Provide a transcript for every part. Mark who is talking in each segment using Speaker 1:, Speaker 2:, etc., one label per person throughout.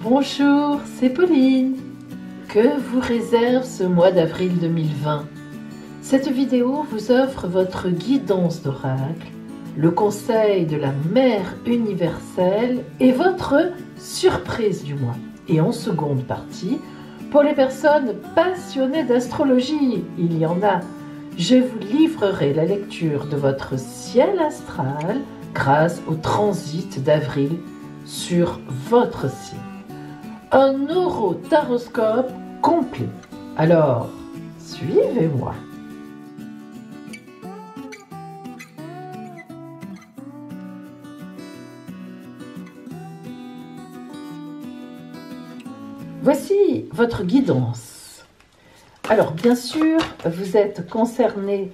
Speaker 1: Bonjour, c'est Pauline. Que vous réserve ce mois d'avril 2020? Cette vidéo vous offre votre guidance d'oracle, le conseil de la Mère universelle et votre surprise du mois. Et en seconde partie, pour les personnes passionnées d'astrologie, il y en a, je vous livrerai la lecture de votre ciel astral grâce au transit d'avril sur votre signe. Un orotaroscope complet. Alors, suivez-moi. Voici votre guidance. Alors, bien sûr, vous êtes concerné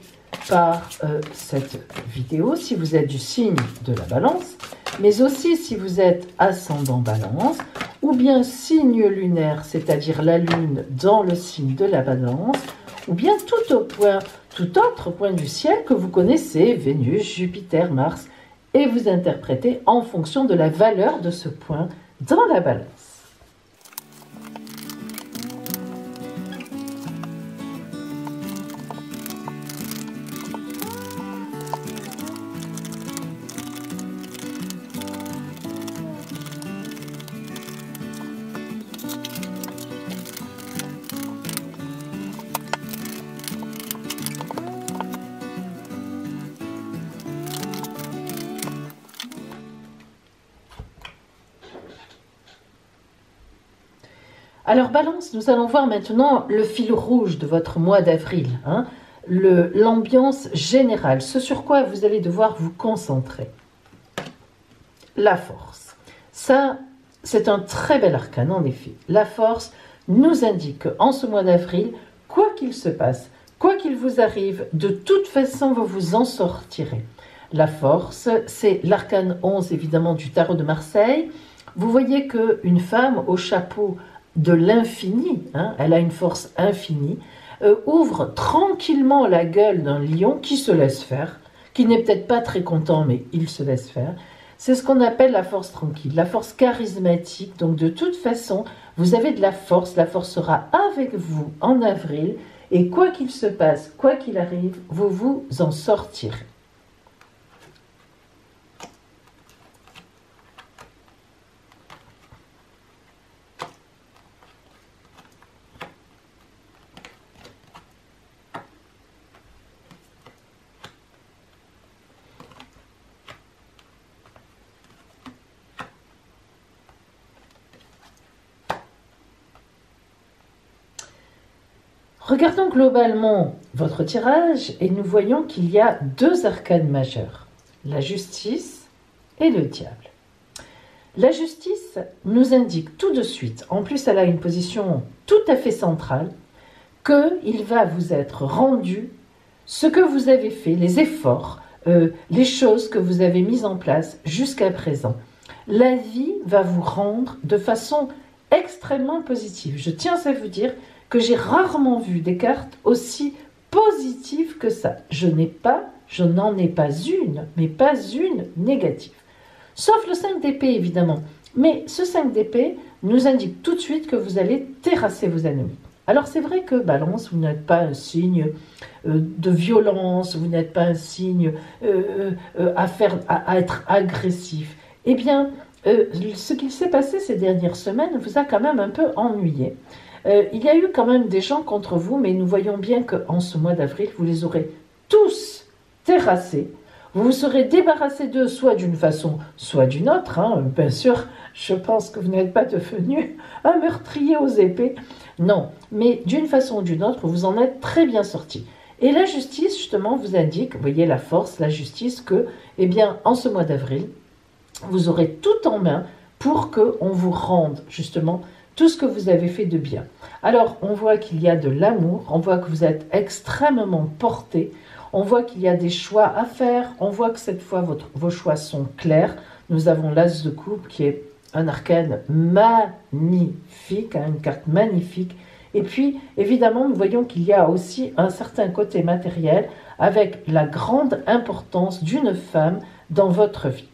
Speaker 1: par cette vidéo si vous êtes du signe de la Balance, mais aussi si vous êtes ascendant Balance, ou bien signe lunaire, c'est-à-dire la Lune dans le signe de la Balance, ou bien tout autre point du ciel que vous connaissez, Vénus, Jupiter, Mars, et vous interprétez en fonction de la valeur de ce point dans la Balance. Alors Balance, nous allons voir maintenant le fil rouge de votre mois d'avril, l'ambiance générale, ce sur quoi vous allez devoir vous concentrer. La force. Ça, c'est un très bel arcane en effet. La force nous indique qu'en ce mois d'avril, quoi qu'il se passe, quoi qu'il vous arrive, de toute façon vous vous en sortirez. La force, c'est l'arcane 11 évidemment du tarot de Marseille. Vous voyez qu'une femme au chapeau de l'infini, elle a une force infinie, ouvre tranquillement la gueule d'un lion qui se laisse faire, qui n'est peut-être pas très content, mais il se laisse faire. C'est ce qu'on appelle la force tranquille, la force charismatique. Donc de toute façon, vous avez de la force sera avec vous en avril, et quoi qu'il se passe, quoi qu'il arrive, vous vous en sortirez. Regardons globalement votre tirage et nous voyons qu'il y a deux arcanes majeurs, la justice et le diable. La justice nous indique tout de suite, en plus elle a une position tout à fait centrale, qu'il va vous être rendu ce que vous avez fait, les efforts, les choses que vous avez mises en place jusqu'à présent. La vie va vous rendre de façon extrêmement positive. Je tiens à vous dire que j'ai rarement vu des cartes aussi positives que ça. Je n'en ai pas une, mais pas une négative. Sauf le 5 d'épée, évidemment. Mais ce 5 d'épée nous indique tout de suite que vous allez terrasser vos ennemis. Alors c'est vrai que Balance, vous n'êtes pas un signe de violence, vous n'êtes pas un signe à être agressif. Eh bien, ce qu'il s'est passé ces dernières semaines vous a quand même un peu ennuyé. Il y a eu quand même des gens contre vous, mais nous voyons bien qu'en ce mois d'avril, vous les aurez tous terrassés. Vous vous serez débarrassé d'eux, soit d'une façon, soit d'une autre. Bien sûr, je pense que vous n'êtes pas devenu un meurtrier aux épées. Non, mais d'une façon ou d'une autre, vous en êtes très bien sorti. Et la justice, justement, vous indique, vous voyez la force, la justice, que, eh bien, en ce mois d'avril, vous aurez tout en main pour qu'on vous rende, justement, tout ce que vous avez fait de bien. Alors, on voit qu'il y a de l'amour, on voit que vous êtes extrêmement porté, on voit qu'il y a des choix à faire, on voit que cette fois, vos choix sont clairs. Nous avons l'As de coupe qui est un arcane magnifique, une carte magnifique. Et puis, évidemment, nous voyons qu'il y a aussi un certain côté matériel avec la grande importance d'une femme dans votre vie.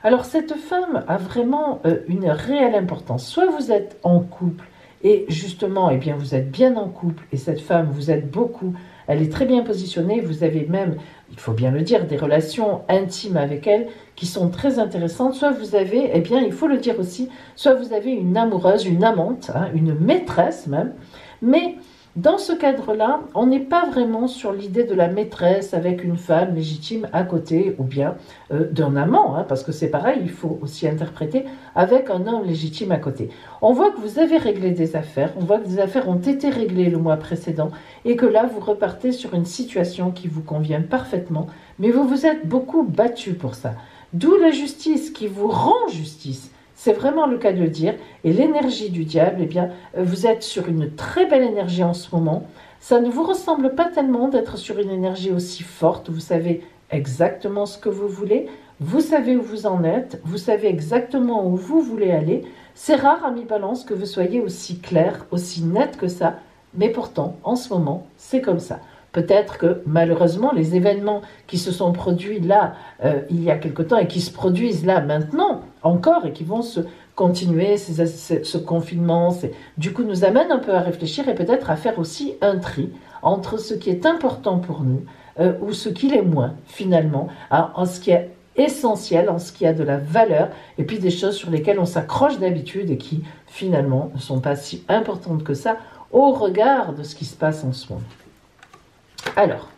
Speaker 1: Alors cette femme a vraiment une réelle importance. Soit vous êtes en couple et justement, eh bien, vous êtes bien en couple et cette femme, vous êtes beaucoup, elle est très bien positionnée, vous avez même, il faut bien le dire, des relations intimes avec elle qui sont très intéressantes. Soit vous avez, eh bien, il faut le dire aussi, soit vous avez une amoureuse, une amante, hein, une maîtresse même, mais dans ce cadre-là, on n'est pas vraiment sur l'idée de la maîtresse avec une femme légitime à côté ou bien d'un amant, hein, parce que c'est pareil, il faut aussi interpréter avec un homme légitime à côté. On voit que vous avez réglé des affaires, on voit que des affaires ont été réglées le mois précédent et que là, vous repartez sur une situation qui vous convient parfaitement, mais vous vous êtes beaucoup battu pour ça. D'où la justice qui vous rend justice. C'est vraiment le cas de le dire. Et l'énergie du diable, eh bien, vous êtes sur une très belle énergie en ce moment. Ça ne vous ressemble pas tellement d'être sur une énergie aussi forte. Vous savez exactement ce que vous voulez. Vous savez où vous en êtes. Vous savez exactement où vous voulez aller. C'est rare, ami Balance, que vous soyez aussi clair, aussi net que ça. Mais pourtant, en ce moment, c'est comme ça. Peut-être que malheureusement, les événements qui se sont produits là, il y a quelque temps, et qui se produisent là maintenant encore, et qui vont se continuer, ce confinement, du coup nous amène un peu à réfléchir et peut-être à faire aussi un tri entre ce qui est important pour nous, ou ce qui l'est moins finalement, en ce qui est essentiel, en ce qui a de la valeur, et puis des choses sur lesquelles on s'accroche d'habitude et qui finalement ne sont pas si importantes que ça au regard de ce qui se passe en ce moment. Alors,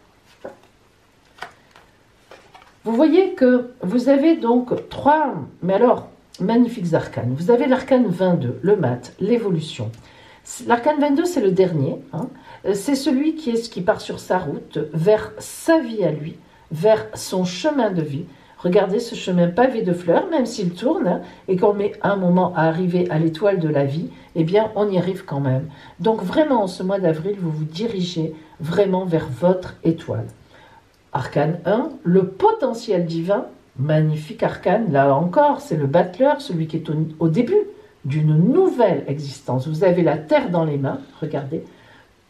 Speaker 1: vous voyez que vous avez donc trois, mais alors, magnifiques arcanes. Vous avez l'arcane 22, le mat, l'évolution. L'arcane 22, c'est le dernier. Hein. C'est celui qui part sur sa route vers sa vie à lui, vers son chemin de vie. Regardez ce chemin pavé de fleurs, même s'il tourne, hein, et qu'on met un moment à arriver à l'étoile de la vie, eh bien, on y arrive quand même. Donc vraiment, en ce mois d'avril, vous vous dirigez vraiment vers votre étoile. Arcane 1, le potentiel divin, magnifique arcane, là encore, c'est le battleur, celui qui est au début d'une nouvelle existence. Vous avez la terre dans les mains, regardez,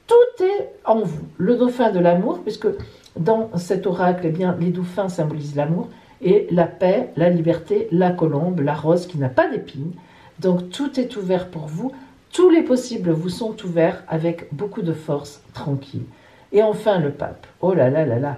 Speaker 1: tout est en vous. Le dauphin de l'amour, puisque dans cet oracle, eh bien, les dauphins symbolisent l'amour, et la paix, la liberté, la colombe, la rose qui n'a pas d'épines. Donc tout est ouvert pour vous, tous les possibles vous sont ouverts avec beaucoup de force, tranquille. Et enfin le pape, oh là là là là,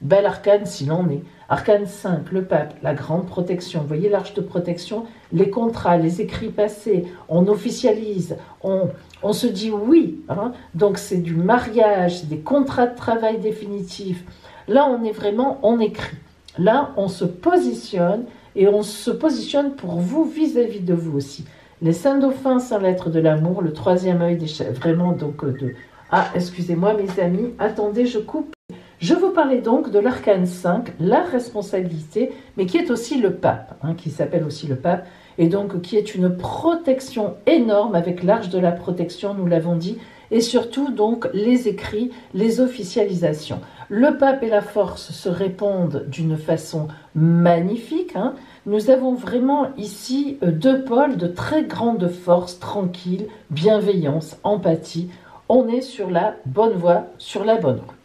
Speaker 1: bel arcane s'il en est. Arcane 5, le pape, la grande protection. Vous voyez l'arche de protection, les contrats, les écrits passés, on officialise, on se dit oui. Hein. Donc c'est du mariage, c'est des contrats de travail définitifs. Là on est vraiment, on écrit. Là on se positionne et on se positionne pour vous vis-à-vis de vous aussi. Les saints dauphins, saint lettres de l'amour, le troisième œil des chefs, vraiment donc de... Ah, excusez-moi mes amis, attendez, je coupe. Je vous parlais donc de l'arcane 5, la responsabilité, mais qui est aussi le pape, hein, qui s'appelle aussi le pape, et donc qui est une protection énorme avec l'arche de la protection, nous l'avons dit, et surtout donc les écrits, les officialisations. Le pape et la force se répondent d'une façon magnifique. Hein. Nous avons vraiment ici deux pôles de très grande force, tranquille, bienveillance, empathie. On est sur la bonne voie, sur la bonne route.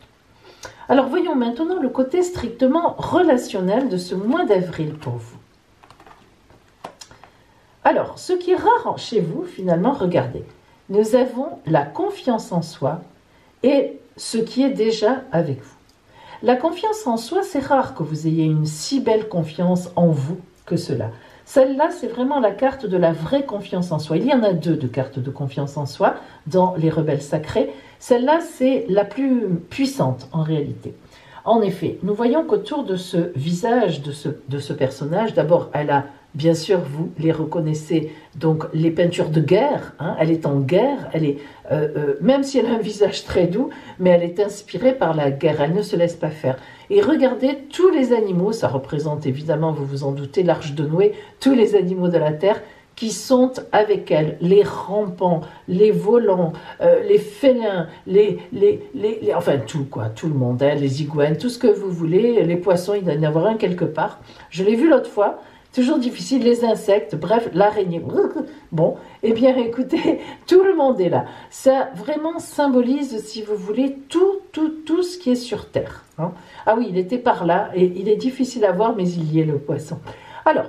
Speaker 1: Alors voyons maintenant le côté strictement relationnel de ce mois d'avril pour vous. Alors, ce qui est rare chez vous, finalement, regardez. Nous avons la confiance en soi et ce qui est déjà avec vous. La confiance en soi, c'est rare que vous ayez une si belle confiance en vous que cela. Celle-là, c'est vraiment la carte de la vraie confiance en soi. Il y en a deux de cartes de confiance en soi dans les rebelles sacrés. Celle-là, c'est la plus puissante en réalité. En effet, nous voyons qu'autour de ce visage, de ce personnage, d'abord, elle a, bien sûr, vous les reconnaissez, donc les peintures de guerre, hein, elle est en guerre, elle est, même si elle a un visage très doux, mais elle est inspirée par la guerre, elle ne se laisse pas faire. Et regardez tous les animaux, ça représente évidemment, vous vous en doutez, l'arche de Noé, tous les animaux de la terre, qui sont avec elle, les rampants, les volants, les félins, enfin tout quoi, tout le monde, hein, les iguanes, tout ce que vous voulez, les poissons, il doit y en avoir un quelque part. Je l'ai vu l'autre fois, toujours difficile, les insectes, bref, l'araignée. Bon, eh bien écoutez, tout le monde est là. Ça vraiment symbolise, si vous voulez, tout ce qui est sur Terre. Hein. Ah oui, il était par là, et il est difficile à voir, mais il y est le poisson. Alors,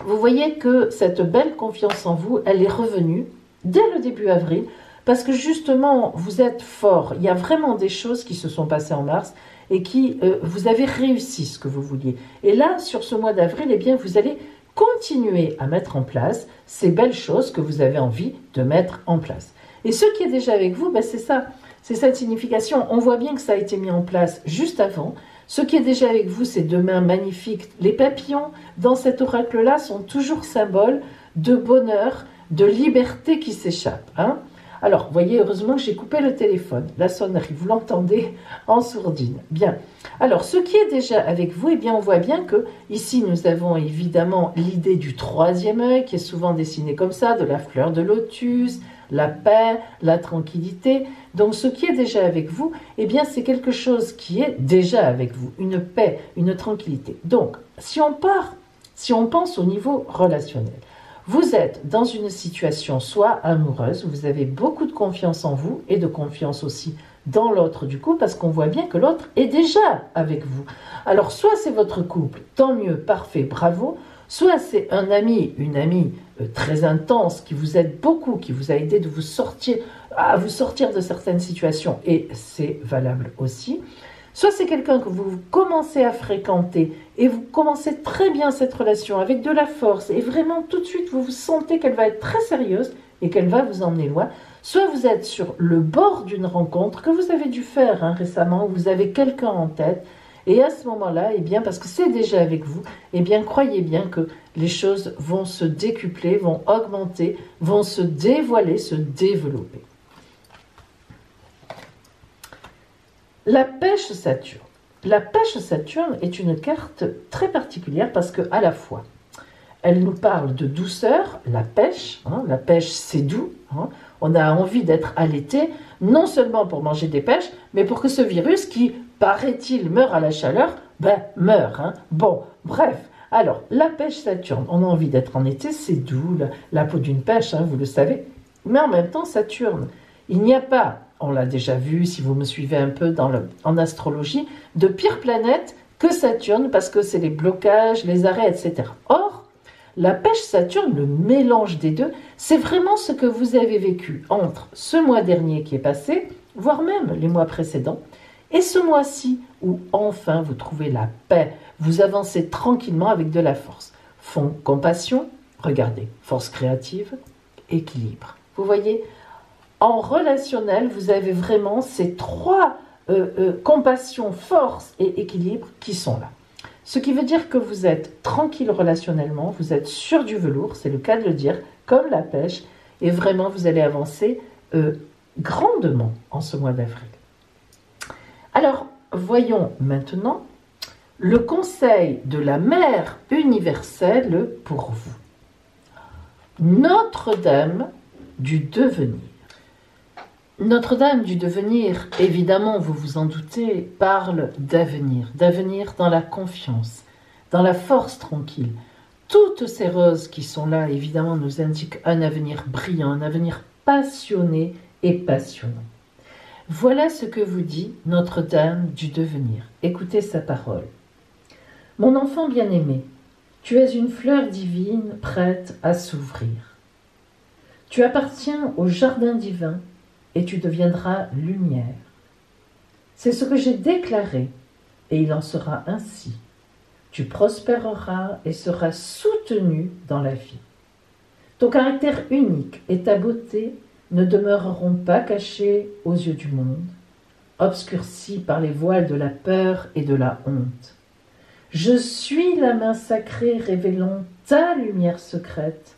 Speaker 1: vous voyez que cette belle confiance en vous, elle est revenue dès le début avril, parce que justement, vous êtes fort. Il y a vraiment des choses qui se sont passées en mars et qui, vous avez réussi ce que vous vouliez. Et là, sur ce mois d'avril, eh bien, vous allez continuer à mettre en place ces belles choses que vous avez envie de mettre en place. Et ce qui est déjà avec vous, ben, c'est ça, c'est cette signification. On voit bien que ça a été mis en place juste avant. Ce qui est déjà avec vous, c'est deux mains magnifiques. Les papillons, dans cet oracle-là, sont toujours symboles de bonheur, de liberté qui s'échappe. Hein. Alors, vous voyez, heureusement que j'ai coupé le téléphone, la sonnerie, vous l'entendez en sourdine. Bien. Alors, ce qui est déjà avec vous, eh bien, on voit bien que ici, nous avons évidemment l'idée du troisième œil, qui est souvent dessiné comme ça, de la fleur de lotus, la paix, la tranquillité. Donc, ce qui est déjà avec vous, eh bien, c'est quelque chose qui est déjà avec vous, une paix, une tranquillité. Donc, si on pense au niveau relationnel, vous êtes dans une situation soit amoureuse, où vous avez beaucoup de confiance en vous et de confiance aussi dans l'autre du coup, parce qu'on voit bien que l'autre est déjà avec vous. Alors, soit c'est votre couple, tant mieux, parfait, bravo, soit c'est un ami, une amie très intense qui vous aide beaucoup, qui vous a aidé à vous sortir de certaines situations, et c'est valable aussi. Soit c'est quelqu'un que vous commencez à fréquenter et vous commencez très bien cette relation avec de la force et vraiment tout de suite vous vous sentez qu'elle va être très sérieuse et qu'elle va vous emmener loin. Soit vous êtes sur le bord d'une rencontre que vous avez dû faire récemment, où vous avez quelqu'un en tête et à ce moment-là, eh bien, parce que c'est déjà avec vous, eh bien, croyez bien que les choses vont se décupler, vont augmenter, vont se dévoiler, se développer. La pêche Saturne. La pêche Saturne est une carte très particulière parce que à la fois, elle nous parle de douceur, la pêche c'est doux, hein, on a envie d'être allaité, non seulement pour manger des pêches, mais pour que ce virus qui, paraît-il, meurt à la chaleur, meurt. Hein. Bon, bref, alors, la pêche Saturne, on a envie d'être en été, c'est doux, la peau d'une pêche, hein, vous le savez, mais en même temps, Saturne, il n'y a pas, on l'a déjà vu si vous me suivez un peu en astrologie, de pire planète que Saturne parce que c'est les blocages, les arrêts, etc. Or, la pêche Saturne, le mélange des deux, c'est vraiment ce que vous avez vécu entre ce mois dernier qui est passé, voire même les mois précédents, et ce mois-ci où enfin vous trouvez la paix, vous avancez tranquillement avec de la force. Fond, compassion, regardez, force créative, équilibre. Vous voyez ? En relationnel, vous avez vraiment ces trois compassion, force et équilibre qui sont là. Ce qui veut dire que vous êtes tranquille relationnellement, vous êtes sur du velours, c'est le cas de le dire, comme la pêche, et vraiment vous allez avancer grandement en ce mois d'avril. Alors, voyons maintenant le conseil de la Mère universelle pour vous. Notre-Dame du devenir. Notre-Dame du devenir, évidemment, vous vous en doutez, parle d'avenir dans la confiance, dans la force tranquille. Toutes ces roses qui sont là, évidemment, nous indiquent un avenir brillant, un avenir passionné et passionnant. Voilà ce que vous dit Notre-Dame du devenir. Écoutez sa parole. Mon enfant bien-aimé, tu es une fleur divine prête à s'ouvrir. Tu appartiens au jardin divin et tu deviendras lumière. C'est ce que j'ai déclaré, et il en sera ainsi. Tu prospéreras et seras soutenu dans la vie. Ton caractère unique et ta beauté ne demeureront pas cachés aux yeux du monde, obscurcis par les voiles de la peur et de la honte. Je suis la main sacrée révélant ta lumière secrète,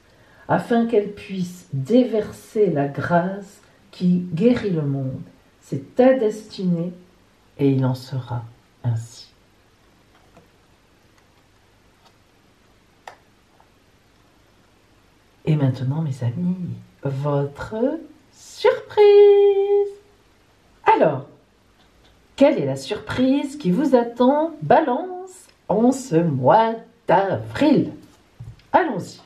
Speaker 1: afin qu'elle puisse déverser la grâce qui guérit le monde. C'est ta destinée et il en sera ainsi. Et maintenant, mes amis, votre surprise. Alors, quelle est la surprise qui vous attend, Balance, en ce mois d'avril? Allons-y.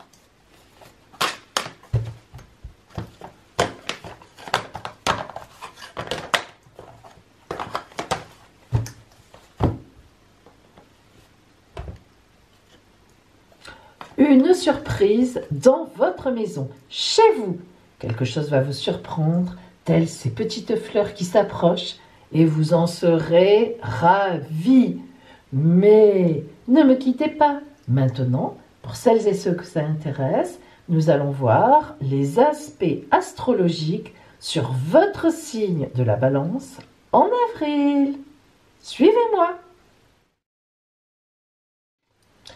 Speaker 1: une surprise dans votre maison, chez vous. Quelque chose va vous surprendre, telles ces petites fleurs qui s'approchent, et vous en serez ravis. Mais ne me quittez pas. Maintenant, pour celles et ceux que ça intéresse, nous allons voir les aspects astrologiques sur votre signe de la Balance en avril. Suivez-moi.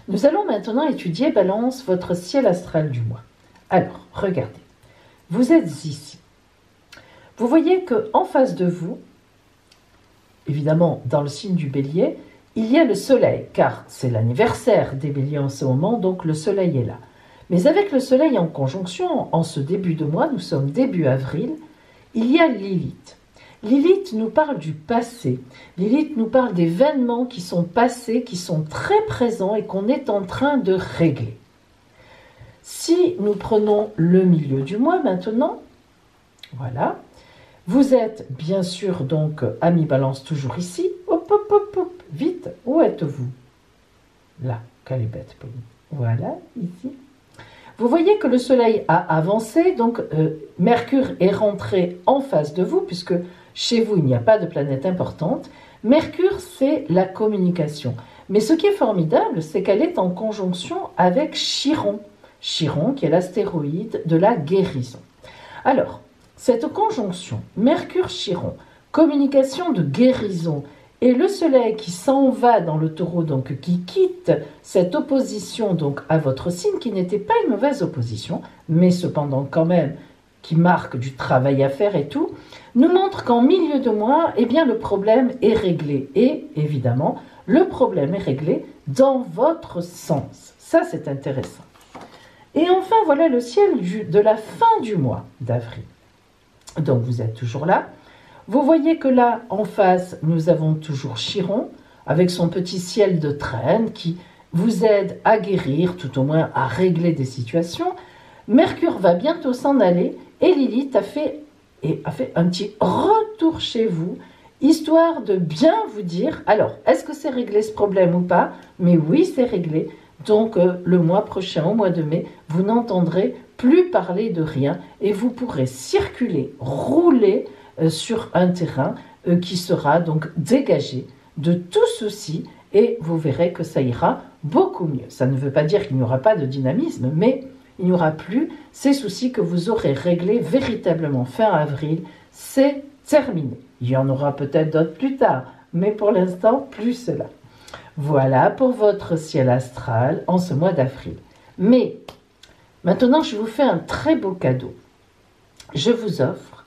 Speaker 1: Nous allons maintenant étudier, Balance, votre ciel astral du mois. Alors, regardez, vous êtes ici. Vous voyez qu'en face de vous, évidemment dans le signe du Bélier, il y a le soleil, car c'est l'anniversaire des béliers en ce moment, donc le soleil est là. Mais avec le soleil en conjonction, en ce début de mois, nous sommes début avril, il y a Lilith. Lilith nous parle du passé. Lilith nous parle d'événements qui sont passés, qui sont très présents et qu'on est en train de régler. Si nous prenons le milieu du mois maintenant, voilà, vous êtes bien sûr donc ami Balance toujours ici. Hop, hop, hop, hop, vite, où êtes-vous? Là, qu'elle est bête, Pauline. Voilà, ici. Vous voyez que le soleil a avancé, donc Mercure est rentré en face de vous, puisque chez vous, il n'y a pas de planète importante. Mercure, c'est la communication. Mais ce qui est formidable, c'est qu'elle est en conjonction avec Chiron. Chiron, qui est l'astéroïde de la guérison. Alors, cette conjonction, Mercure-Chiron, communication de guérison, et le soleil qui s'en va dans le taureau, donc qui quitte cette opposition donc à votre signe, qui n'était pas une mauvaise opposition, mais cependant quand même qui marque du travail à faire et tout, nous montre qu'en milieu de mois, eh bien le problème est réglé. Et évidemment, le problème est réglé dans votre sens. Ça, c'est intéressant. Et enfin, voilà le ciel de la fin du mois d'avril. Donc, vous êtes toujours là. Vous voyez que là, en face, nous avons toujours Chiron, avec son petit ciel de traîne qui vous aide à guérir, tout au moins à régler des situations. Mercure va bientôt s'en aller et Lilith a fait un petit retour chez vous, histoire de bien vous dire, alors, est-ce que c'est réglé ce problème ou pas? Mais oui, c'est réglé. Donc, le mois prochain, au mois de mai, vous n'entendrez plus parler de rien et vous pourrez circuler, rouler sur un terrain qui sera donc dégagé de tout souci et vous verrez que ça ira beaucoup mieux. Ça ne veut pas dire qu'il n'y aura pas de dynamisme, mais il n'y aura plus ces soucis que vous aurez réglés véritablement fin avril. C'est terminé. Il y en aura peut-être d'autres plus tard, mais pour l'instant, plus cela. Voilà pour votre ciel astral en ce mois d'avril. Mais maintenant, je vous fais un très beau cadeau. Je vous offre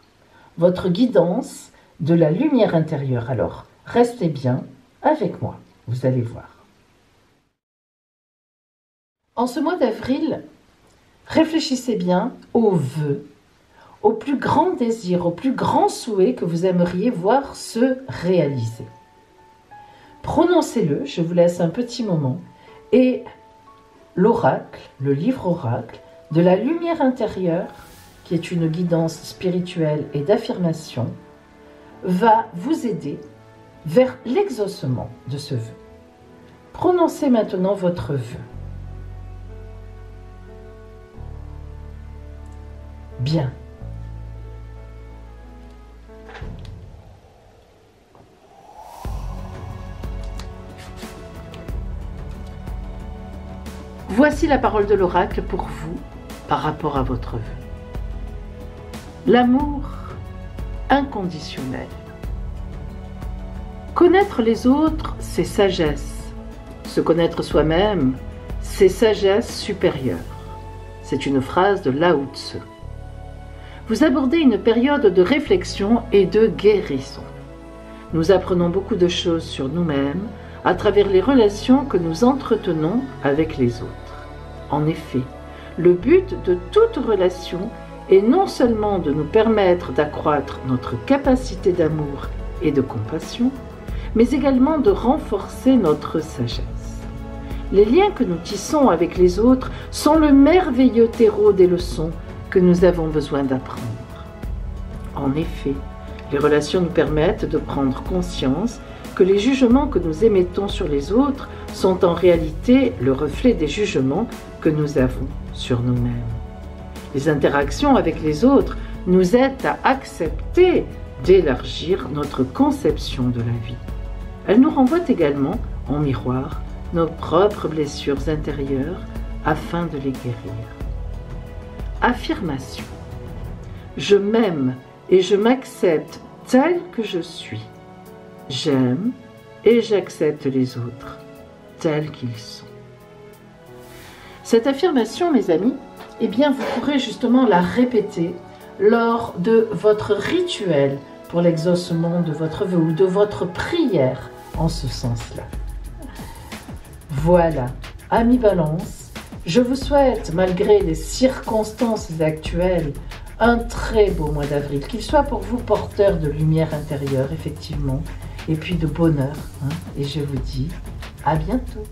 Speaker 1: votre guidance de la lumière intérieure. Alors, restez bien avec moi, vous allez voir. En ce mois d'avril, réfléchissez bien aux vœux, aux plus grands désirs, aux plus grands souhaits que vous aimeriez voir se réaliser. Prononcez-le, je vous laisse un petit moment, et l'oracle, le livre oracle, de la lumière intérieure, qui est une guidance spirituelle et d'affirmation, va vous aider vers l'exaucement de ce vœu. Prononcez maintenant votre vœu. Bien. Voici la parole de l'oracle pour vous par rapport à votre vœu. L'amour inconditionnel. Connaître les autres, c'est sagesse. Se connaître soi-même, c'est sagesse supérieure. C'est une phrase de Lao Tzu. Vous abordez une période de réflexion et de guérison. Nous apprenons beaucoup de choses sur nous-mêmes à travers les relations que nous entretenons avec les autres. En effet, le but de toute relation est non seulement de nous permettre d'accroître notre capacité d'amour et de compassion, mais également de renforcer notre sagesse. Les liens que nous tissons avec les autres sont le merveilleux terreau des leçons que nous avons besoin d'apprendre. En effet, les relations nous permettent de prendre conscience que les jugements que nous émettons sur les autres sont en réalité le reflet des jugements que nous avons sur nous-mêmes. Les interactions avec les autres nous aident à accepter d'élargir notre conception de la vie. Elles nous renvoient également en miroir nos propres blessures intérieures afin de les guérir. Affirmation. Je m'aime et je m'accepte tel que je suis. J'aime et j'accepte les autres tels qu'ils sont. Cette affirmation, mes amis, eh bien, vous pourrez justement la répéter lors de votre rituel pour l'exaucement de votre vœu ou de votre prière en ce sens-là. Voilà, amis Balance, je vous souhaite, malgré les circonstances actuelles, un très beau mois d'avril, qu'il soit pour vous porteur de lumière intérieure, effectivement, et puis de bonheur. Et je vous dis à bientôt.